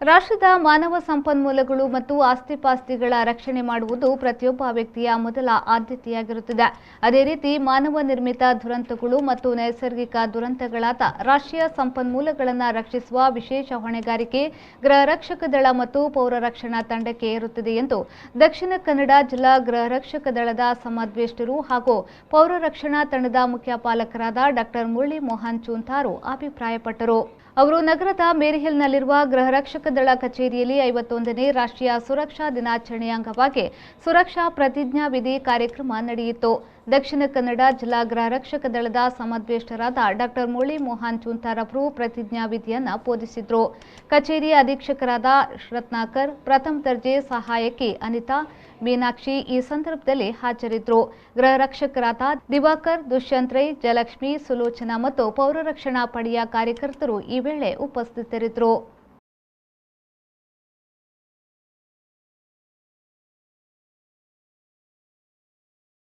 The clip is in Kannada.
ರಾಷ್ಟ್ರದ ಮಾನವ ಸಂಪನ್ಮೂಲಗಳು ಮತ್ತು ಆಸ್ತಿಪಾಸ್ತಿಗಳ ರಕ್ಷಣೆ ಮಾಡುವುದು ಪ್ರತಿಯೊಬ್ಬ ವ್ಯಕ್ತಿಯ ಮೊದಲ ಆದ್ಯತೆಯಾಗಿರುತ್ತದೆ. ಅದೇ ರೀತಿ ಮಾನವ ನಿರ್ಮಿತ ದುರಂತಗಳು ಮತ್ತು ನೈಸರ್ಗಿಕ ದುರಂತಗಳಾದ ರಾಷ್ಟ್ರೀಯ ಸಂಪನ್ಮೂಲಗಳನ್ನು ರಕ್ಷಿಸುವ ವಿಶೇಷ ಹೊಣೆಗಾರಿಕೆ ಗೃಹ ರಕ್ಷಕ ದಳ ಮತ್ತು ಪೌರ ರಕ್ಷಣಾ ತಂಡಕ್ಕೆ ಇರುತ್ತದೆ ಎಂದು ದಕ್ಷಿಣ ಕನ್ನಡ ಜಿಲ್ಲಾ ಗೃಹ ರಕ್ಷಕ ದಳದ ಸಮಾದೇಷ್ಟರು ಹಾಗೂ ಪೌರ ರಕ್ಷಣಾ ತಂಡದ ಮುಖ್ಯ ಪಾಲಕರಾದ ಡಾಕ್ಟರ್ ಮುರಳಿ ಮೋಹನ್ ಚೂಂತಾರು ಅಭಿಪ್ರಾಯಪಟ್ಟರು. ಅವರು ನಗರದ ಮೇರಿಹಿಲ್ನಲ್ಲಿರುವ ಗೃಹ ರಕ್ಷಕ ದಳ ಕಚೇರಿಯಲ್ಲಿ 51ನೇ ರಾಷ್ಟ್ರೀಯ ಸುರಕ್ಷಾ ದಿನಾಚರಣೆಯ ಅಂಗವಾಗಿ ಸುರಕ್ಷಾ ಪ್ರತಿಜ್ಞಾ ವಿಧಿ ಕಾರ್ಯಕ್ರಮ ನಡೆಯಿತು. ದಕ್ಷಿಣ ಕನ್ನಡ ಜಿಲ್ಲಾ ಗೃಹ ರಕ್ಷಕ ದಳದ ಸಮಾದೇಷ್ಟರಾದ ಡಾಕ್ಟರ್ ಮುರಳಿ ಮೋಹನ್ ಚೂಂತಾರ್ ಅವರು ಪ್ರತಿಜ್ಞಾ ವಿಧಿಯನ್ನು ಬೋಧಿಸಿದರು. ಕಚೇರಿಯ ಅಧೀಕ್ಷಕರಾದ ರತ್ನಾಕರ್, ಪ್ರಥಮ ದರ್ಜೆ ಸಹಾಯಕಿ ಅನಿತಾ, ಮೀನಾಕ್ಷಿ ಈ ಸಂದರ್ಭದಲ್ಲಿ ಹಾಜರಿದ್ದರು. ಗೃಹ ರಕ್ಷಕರಾದ ದಿವಾಕರ್, ದುಷ್ಯಂತ್ ರೈ, ಜಯಲಕ್ಷ್ಮಿ, ಸುಲೋಚನಾ ಮತ್ತು ಪೌರ ರಕ್ಷಣಾ ಪಡೆಯ ಕಾರ್ಯಕರ್ತರು ಈ ವೇಳೆ ಉಪಸ್ಥಿತರಿದ್ದರು.